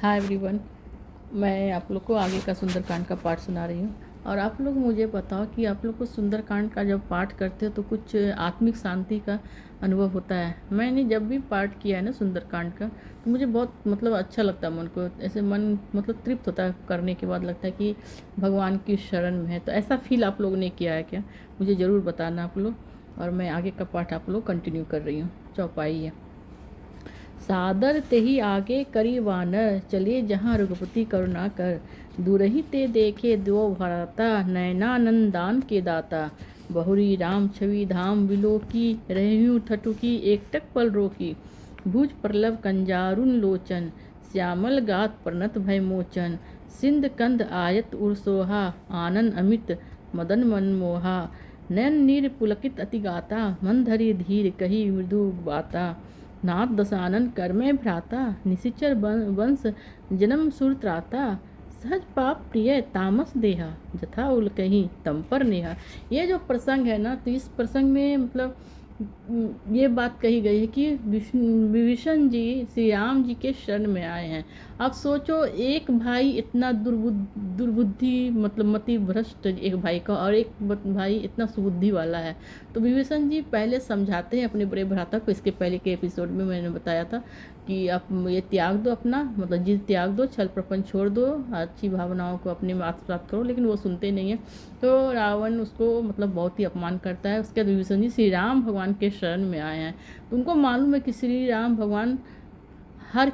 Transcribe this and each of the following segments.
Hi everyone. मैं आप लोग को आगे का सुंदरकांड का पाठ सुना रही हूँ और आप लोग मुझे बताओ कि आप लोग को सुंदरकांड का जब पाठ करते हो तो कुछ आत्मिक शांति का अनुभव होता है। मैंने जब भी पाठ किया है ना सुंदरकांड का, तो मुझे बहुत अच्छा लगता है। मन को ऐसे मन तृप्त होता है, करने के बाद लगता है कि भगवान की शरण में है। तो ऐसा फील आप लोगों ने किया है क्या? मुझे ज़रूर बताना आप लोग। और मैं आगे का पाठ आप लोग कंटिन्यू कर रही हूँ। चौपाई है। सादर तेहि आगे करी वानर, चले जहाँ रघुपति करुणा कर। दूरहि ते देखे दो भराता, नयनानंदान के दाता। बहुरी राम छवि धाम विलोकी, रहूँ ठठुकी एकटक पल रोकी। भुज प्रलभ कंजारुन लोचन, श्यामल गात प्रणत भय मोचन। सिंध कंद आयत उर्सोहा, आनन अमित मदन मनमोहा। नयन नीर पुलकित अति गाता, मन धरि धीर कही मृदु बाता। नाथ दशानन कर में भ्राता, निशिचर वंश जन्म सुर त्राता। सहज पाप प्रिय तामस देहा, जथा उल कहीं तम पर नेहा। ये जो प्रसंग है ना, तो इस प्रसंग में ये बात कही गई है कि विभीषण जी श्री राम जी के शरण में आए हैं। आप सोचो, एक भाई इतना दुर्बुद्धि मति भ्रष्ट एक भाई का, और एक भाई इतना सुबुद्धि वाला है। तो विभीषण जी पहले समझाते हैं अपने बड़े भ्राता को। इसके पहले के एपिसोड में मैंने बताया था कि आप ये त्याग दो अपना, जिद त्याग दो, छल प्रपंच छोड़ दो, अच्छी भावनाओं को अपने में आत्मसात करो। लेकिन वो सुनते नहीं है। तो रावण उसको बहुत ही अपमान करता है। उसके बाद विभीषण जी श्री राम भगवान के शरण में आए हैं। तो उनको मालूम है कि श्री राम भगवान हर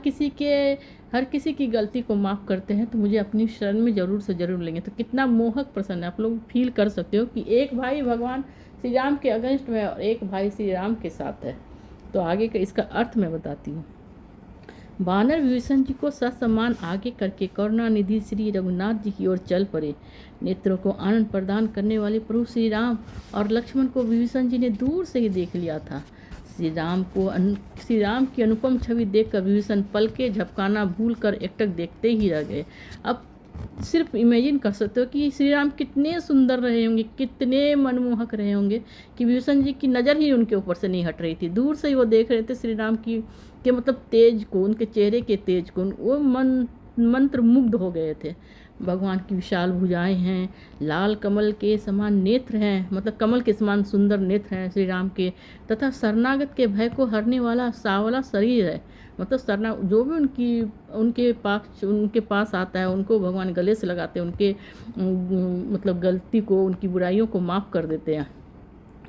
किसी की गलती को माफ़ करते हैं। तो मुझे अपनी शरण में ज़रूर से ज़रूर लेंगे। तो कितना मोहक प्रसन्न है। आप लोग फील कर सकते हो कि एक भाई भगवान श्री राम के अगेंस्ट में और एक भाई श्री राम के साथ है। तो आगे का इसका अर्थ मैं बताती हूँ। वानर विभीषण जी को ससम्मान आगे करके करुणा निधि श्री रघुनाथ जी की ओर चल पड़े। नेत्रों को आनंद प्रदान करने वाले प्रभु श्री राम और लक्ष्मण को विभीषण जी ने दूर से ही देख लिया था। श्री राम की अनुपम छवि देखकर विभीषण पल के झपकाना भूल कर एकटक देखते ही रह गए। अब सिर्फ इमेजिन कर सकते हो कि श्री राम कितने सुंदर रहे होंगे, कितने मनमोहक रहे होंगे कि विभीषण जी की नज़र ही उनके ऊपर से नहीं हट रही थी। दूर से ही वो देख रहे थे श्री राम की के तेज को, उनके चेहरे के तेज को वो मंत्र मुग्ध हो गए थे। भगवान की विशाल भुजाएं हैं, लाल कमल के समान नेत्र हैं, कमल के समान सुंदर नेत्र हैं श्री राम के, तथा शरणागत के भय को हरने वाला सांवला शरीर है। जो भी उनके पास आता है, उनको भगवान गले से लगाते हैं, उनके गलती को, उनकी बुराइयों को माफ़ कर देते हैं।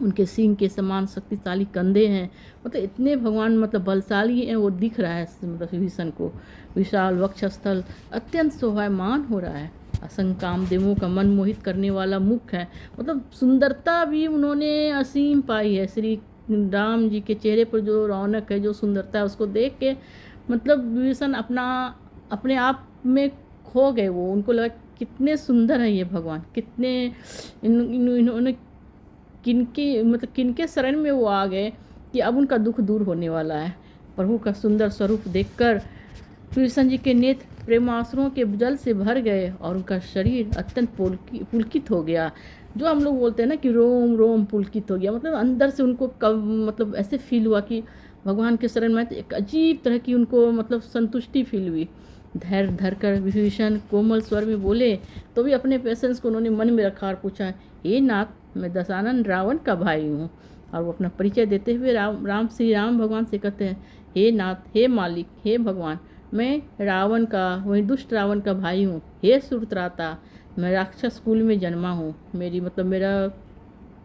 उनके सिंह के समान शक्तिशाली कंधे हैं। इतने भगवान बलशाली हैं। वो दिख रहा है विभीषण को। विशाल वक्षस्थल अत्यंत शोभायमान हो रहा है। असंख्य कामदेवों का मन मोहित करने वाला मुख है। सुंदरता भी उन्होंने असीम पाई है। श्री राम जी के चेहरे पर जो रौनक है, जो सुंदरता है, उसको देख के विभीषण अपने आप में खो गए। वो उनको लगा कितने सुंदर है ये भगवान, कितने इन्होंने किनके शरण में वो आ गए कि अब उनका दुख दूर होने वाला है। प्रभु का सुंदर स्वरूप देखकर विभीषण जी के नेत्र प्रेमाश्रुओं के जल से भर गए और उनका शरीर अत्यंत पुलकित हो गया। जो हम लोग बोलते हैं ना कि रोम रोम पुलकित हो गया, अंदर से उनको ऐसे फील हुआ कि भगवान के शरण में। तो एक अजीब तरह की उनको संतुष्टि फील हुई। धैर्य धरकर विभीषण कोमल स्वर में बोले, तो भी अपने पेशेंस को उन्होंने मन में रखा और पूछा, हे नाथ, मैं दशानन रावण का भाई हूँ। और वो अपना परिचय देते हुए श्री राम भगवान से कहते हैं, हे नाथ, हे मालिक, हे भगवान, मैं रावण का, वही दुष्ट रावण का भाई हूँ। हे सुरत्राता, मैं राक्षस कुल में जन्मा हूँ।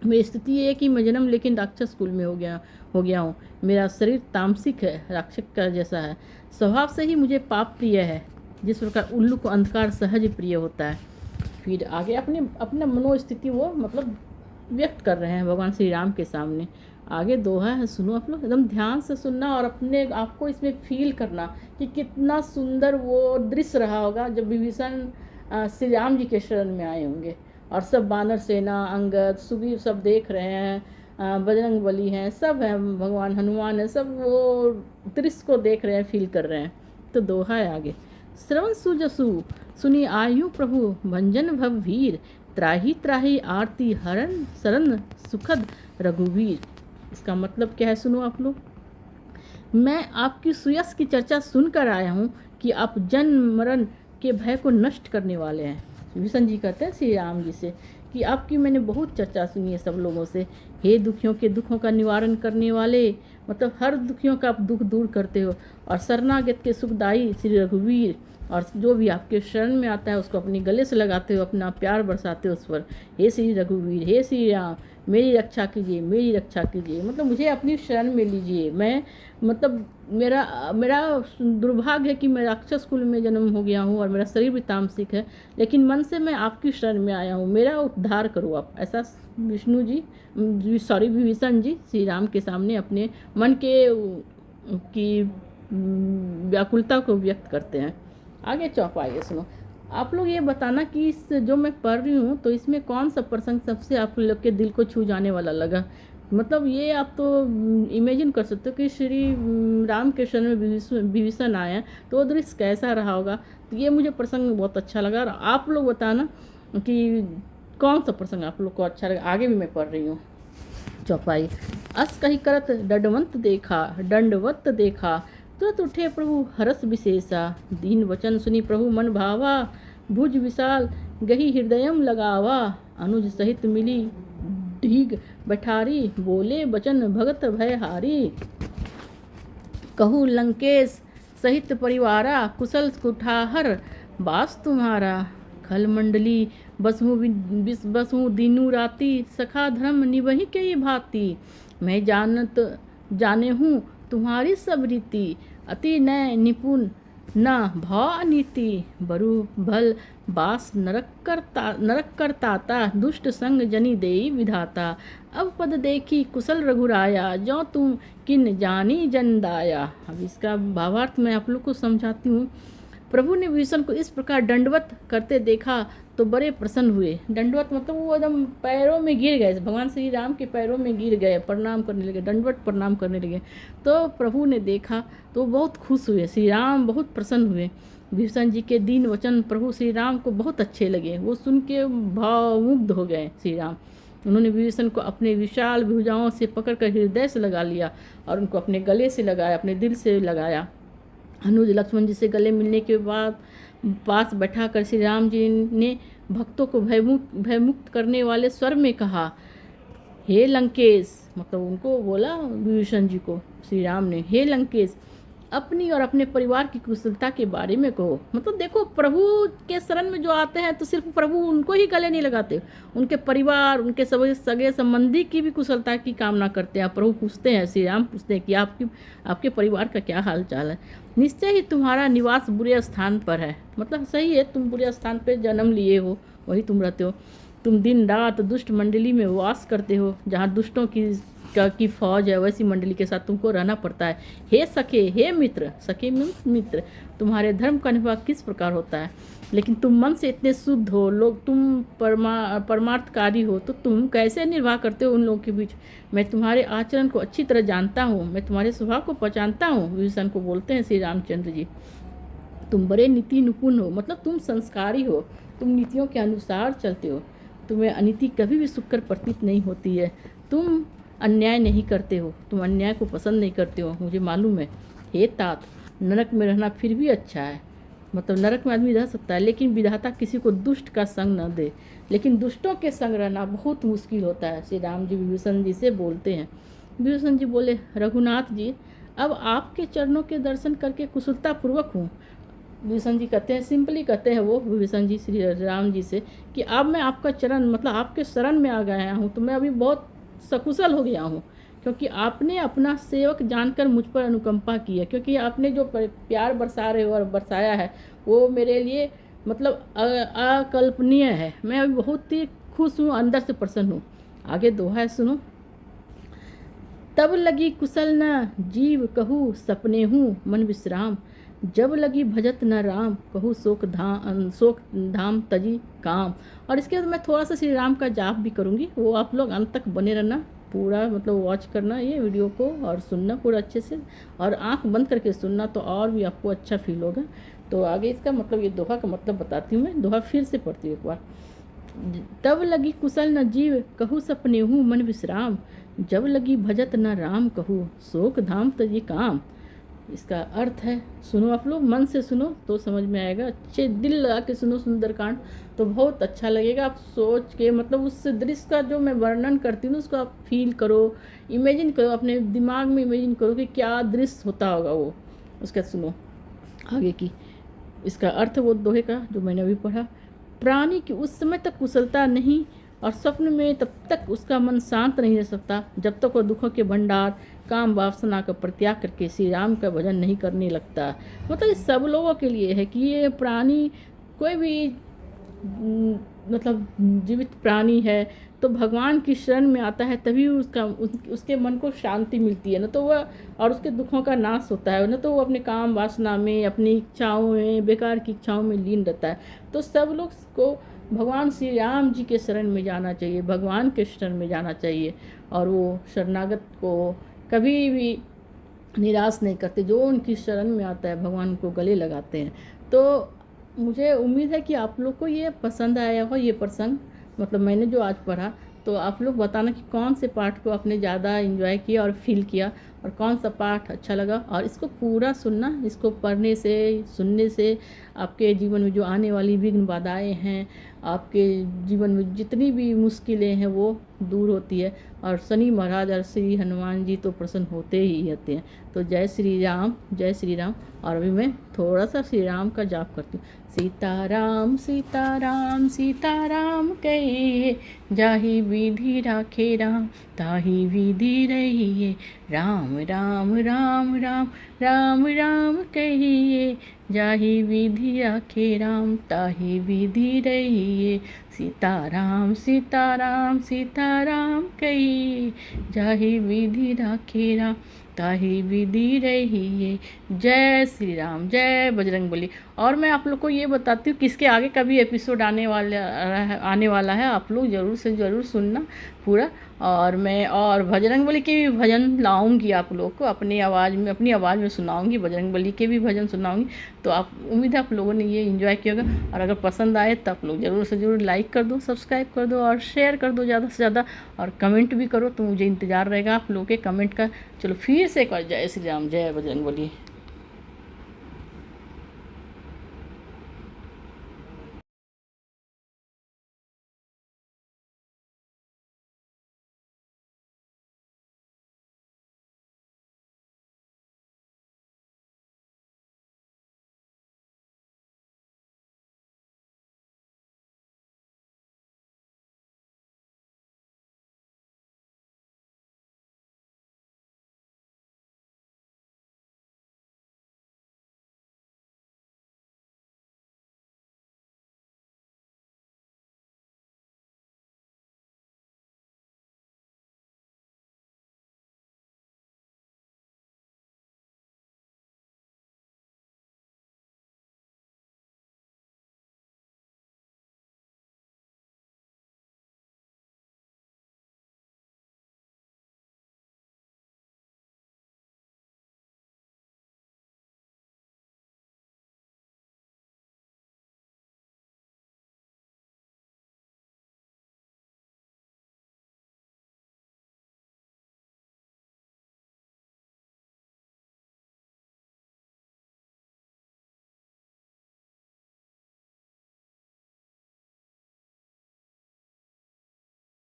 मेरी स्थिति ये है कि मैं जन्म लेकिन राक्षस कुल में हो गया हूँ। मेरा शरीर तामसिक है, राक्षस का जैसा है। स्वभाव से ही मुझे पाप प्रिय है, जिस प्रकार उल्लू को अंधकार सहज प्रिय होता है। फिर आगे अपना मनोस्थिति वो व्यक्त कर रहे हैं भगवान श्री राम के सामने। आगे दोहा है, सुनो आप लोग, एकदम ध्यान से सुनना और अपने आप को इसमें फील करना कि कितना सुंदर वो दृश्य रहा होगा जब विभीषण श्री राम जी के शरण में आए होंगे। और सब वानर सेना, अंगद, सुग्रीव सब देख रहे हैं, बजरंग बली हैं, सब हैं, भगवान हनुमान है, सब वो दृश्य को देख रहे हैं, फील कर रहे हैं। तो दोहा है आगे, श्रवण सुजसु सुनी आयु प्रभु, भंजन भव वीर, त्राही त्राही आरती हरण शरण सुखद रघुवीर। इसका मतलब क्या है, सुनो आप लोग। मैं आपकी सुयश की चर्चा सुनकर आया हूँ कि आप जन्म मरण के भय को नष्ट करने वाले हैं। विभीषण जी कहते हैं श्री राम जी से कि आपकी मैंने बहुत चर्चा सुनी है सब लोगों से। हे दुखियों के दुखों का निवारण करने वाले, मतलब हर दुखियों का आप दुख दूर करते हो, और शरणागत के सुखदाई श्री रघुवीर, और जो भी आपके शरण में आता है उसको अपने गले से लगाते हो, अपना प्यार बरसाते हो उस पर। हे श्री रघुवीर, हे श्री राम, मेरी रक्षा कीजिए, मेरी रक्षा कीजिए, मतलब मुझे अपनी शरण में लीजिए। मैं मतलब मेरा मेरा दुर्भाग्य है कि मैं राक्षस कुल में जन्म हो गया हूँ और मेरा शरीर भी तामसिक है, लेकिन मन से मैं आपकी शरण में आया हूँ, मेरा उद्धार करो आप। ऐसा विष्णु जी विभीषण जी श्री राम के सामने अपने मन के की व्याकुलता को व्यक्त करते हैं। आगे चौपाई सुनो। आप लोग ये बताना कि इस जो मैं पढ़ रही हूँ तो इसमें कौन सा प्रसंग सबसे आप लोग के दिल को छू जाने वाला लगा। मतलब ये आप तो इमेजिन कर सकते हो कि श्री राम के शरण में विभीषण आए हैं तो वो दृश्य कैसा रहा होगा। तो ये मुझे प्रसंग बहुत अच्छा लगा, और आप लोग बताना कि कौन सा प्रसंग आप लोग को अच्छा लगा। आगे भी मैं पढ़ रही हूँ चौपाई। अस कही करत दंडवत देखा, तुरंत उठे प्रभु हरस विशेषा, दीन वचन सुनी प्रभु मन भावा, भुज विशाल गही हृदयम लगावा, अनुज सहित मिली ढीग बैठारी, बोले बचन भगत भयहारी। कहू लंकेश सहित परिवारा, कुशल कुठाहर बास तुम्हारा, खल मंडली बसहु दीनू राती, सखा धर्म निवहि के भांति, मैं जाने हूँ तुम्हारी सब रीति, अति नय निपुण न भाव नीति, बरु भल बास नरक करताता, दुष्ट संग जनी देई विधाता, अब पद देखी कुशल रघुराया, जो तुम किन जानी जन दाया। अब इसका भावार्थ मैं आप लोग को समझाती हूँ। प्रभु ने विभीषण को इस प्रकार दंडवत करते देखा तो बड़े प्रसन्न हुए। दंडवत मतलब वो एकदम पैरों में गिर गए, भगवान श्री राम के पैरों में गिर गए, प्रणाम करने लगे, दंडवत प्रणाम करने लगे। तो प्रभु ने देखा तो बहुत खुश हुए, श्री राम बहुत प्रसन्न हुए। विभीषण जी के दीन वचन प्रभु श्री राम को बहुत अच्छे लगे, वो सुन के भावमुग्ध हो गए श्री राम। उन्होंने विभीषण को अपने विशाल भुजाओं से पकड़कर हृदय से लगा लिया और उनको अपने गले से लगाया, अपने दिल से लगाया। अनुज लक्ष्मण जी से गले मिलने के बाद पास बैठाकर श्री राम जी ने भक्तों को भयमुक्त करने वाले स्वर में कहा, हे लंकेश, मतलब उनको बोला विभीषण जी को श्री राम ने, हे लंकेश, अपनी और अपने परिवार की कुशलता के बारे में कहो। मतलब देखो, प्रभु के शरण में जो आते हैं तो सिर्फ प्रभु उनको ही गले नहीं लगाते, उनके परिवार, उनके सगे संबंधी की भी कुशलता की कामना करते हैं। प्रभु पूछते हैं, श्री राम पूछते हैं कि आपके परिवार का क्या हाल चाल है। निश्चय ही तुम्हारा निवास बुरे स्थान पर है, मतलब सही है, तुम बुरे स्थान पर जन्म लिए हो, वही तुम रहते हो। तुम दिन रात दुष्ट मंडली में वास करते हो, जहाँ दुष्टों की फौज है, वैसी मंडली के साथ तुमको रहना पड़ता है। हे सखे, हे मित्र, सखे मित्र, तुम्हारे धर्म का निर्वाह किस प्रकार होता है। लेकिन तुम मन से इतने शुद्ध हो, लोग तुम परमार्थकारी हो, तो तुम कैसे निर्वाह करते हो उन लोगों के बीच। मैं तुम्हारे आचरण को अच्छी तरह जानता हूँ, मैं तुम्हारे स्वभाव को पहचानता हूँ। विभीषण को बोलते हैं श्री रामचंद्र जी, तुम बड़े नीति निपुण हो, मतलब तुम संस्कारी हो, तुम नीतियों के अनुसार चलते हो, तुम्हें अनीति कभी भी सुखकर प्रतीत नहीं होती है, तुम अन्याय नहीं करते हो, तुम अन्याय को पसंद नहीं करते हो, मुझे मालूम है। हे तात, नरक में रहना फिर भी अच्छा है, मतलब नरक में आदमी रह सकता है, लेकिन विधाता किसी को दुष्ट का संग न दे, लेकिन दुष्टों के संग रहना बहुत मुश्किल होता है। श्री राम जी विभीषण जी से बोलते हैं। विभीषण जी बोले, रघुनाथ जी, अब आपके चरणों के दर्शन करके कुशलता पूर्वक हूँ। विभीषण जी कहते हैं, सिंपली कहते हैं वो विभीषण जी श्री राम जी से कि अब मैं आपका चरण, मतलब आपके शरण में आ गया हूँ, तो मैं अभी बहुत सकुशल हो गया हूँ, क्योंकि आपने अपना सेवक जानकर मुझ पर अनुकंपा की है, क्योंकि आपने जो प्यार बरसा रहे हो और बरसाया है वो मेरे लिए मतलब अकल्पनीय है। मैं अभी बहुत ही खुश हूँ, अंदर से प्रसन्न हूँ। आगे दोहा है, सुनो। तब लगी कुशल न जीव कहूँ, सपने हूँ मन विश्राम, जब लगी भजत न राम कहूँ, शोक धाम तजी काम। और इसके बाद मैं थोड़ा सा श्री राम का जाप भी करूँगी, वो आप लोग अंत तक बने रहना, पूरा मतलब वॉच करना ये वीडियो को और सुनना पूरा अच्छे से, और आंख बंद करके सुनना तो और भी आपको अच्छा फील होगा। तो आगे इसका मतलब, ये दोहा का मतलब बताती हूँ मैं, दोहा फिर से पढ़ती हूँ एक बार। तब लगी कुशल न जीव कहूँ, सपने हूँ मन विश्राम, जब लगी भजत न राम कहूँ, शोक धाम तजी काम। इसका अर्थ है। सुनो आप लोग, मन से सुनो तो समझ में आएगा, अच्छे दिल लगा के सुनो सुंदरकांड तो बहुत अच्छा लगेगा। आप सोच के मतलब उस दृश्य का जो मैं वर्णन करती हूँ उसको आप फील करो, इमेजिन करो, अपने दिमाग में इमेजिन करो कि क्या दृश्य होता होगा वो। उसका सुनो आगे की। इसका अर्थ वो दोहे का जो मैंने अभी पढ़ा, प्राणी की उस समय तक कुशलता नहीं और स्वप्न में तब तक उसका मन शांत नहीं रह सकता जब तक वह दुखों के भंडार काम वासना का परित्याग करके श्री राम का भजन नहीं करने लगता। मतलब ये सब लोगों के लिए है कि ये प्राणी कोई भी मतलब जीवित प्राणी है तो भगवान की शरण में आता है तभी उसके मन को शांति मिलती है, न तो वह और उसके दुखों का नाश होता है, न तो वो अपने काम वासना में अपनी इच्छाओं में बेकार की इच्छाओं में लीन रहता है। तो सब लोग को भगवान श्री राम जी के शरण में जाना चाहिए, भगवान के शरण में जाना चाहिए और वो शरणागत को कभी भी निराश नहीं करते, जो उनकी शरण में आता है भगवान को गले लगाते हैं। तो मुझे उम्मीद है कि आप लोग को ये पसंद आया हो ये प्रसंग, मतलब मैंने जो आज पढ़ा। तो आप लोग बताना कि कौन से पार्ट को आपने ज़्यादा एंजॉय किया और फील किया और कौन सा पार्ट अच्छा लगा। और इसको पूरा सुनना, इसको पढ़ने से सुनने से आपके जीवन में जो आने वाली विघ्न बाधाएँ हैं, आपके जीवन में जितनी भी मुश्किलें हैं वो दूर होती है। और शनि महाराज और श्री हनुमान जी तो प्रसन्न होते ही होते हैं। तो जय श्री राम, जय श्री राम। और अभी मैं थोड़ा सा श्री राम का जाप करती हूँ। सीताराम सीताराम सीताराम कहिए, जाहि विधि राखे राम ताहि विधि रहिए। राम राम राम राम राम राम कहिए, जाहि विधि राखे राम ताहि विधि रहिए। सीताराम सीताराम सीताराम कहिए, जाहि विधि राखे राम ताहि विधि रहिए। जय श्री राम, जय बजरंगबली। और मैं आप लोग को ये बताती हूँ किसके आगे का भी एपिसोड आने वाला है, आप लोग ज़रूर से ज़रूर सुनना पूरा। और मैं और बजरंगबली के भी भजन लाऊंगी आप लोग को अपनी आवाज़ में सुनाऊंगी, बजरंगबली के भी भजन सुनाऊंगी। तो आप उम्मीद है आप लोगों ने ये एंजॉय किया होगा। और अगर पसंद आए तो आप लोग ज़रूर से ज़रूर लाइक कर दो, सब्सक्राइब कर दो और शेयर कर दो ज़्यादा से ज़्यादा। और कमेंट भी करो तो मुझे इंतज़ार रहेगा आप लोगों के कमेंट का। चलो फिर से एक बार जय श्री राम, जय बजरंगबली।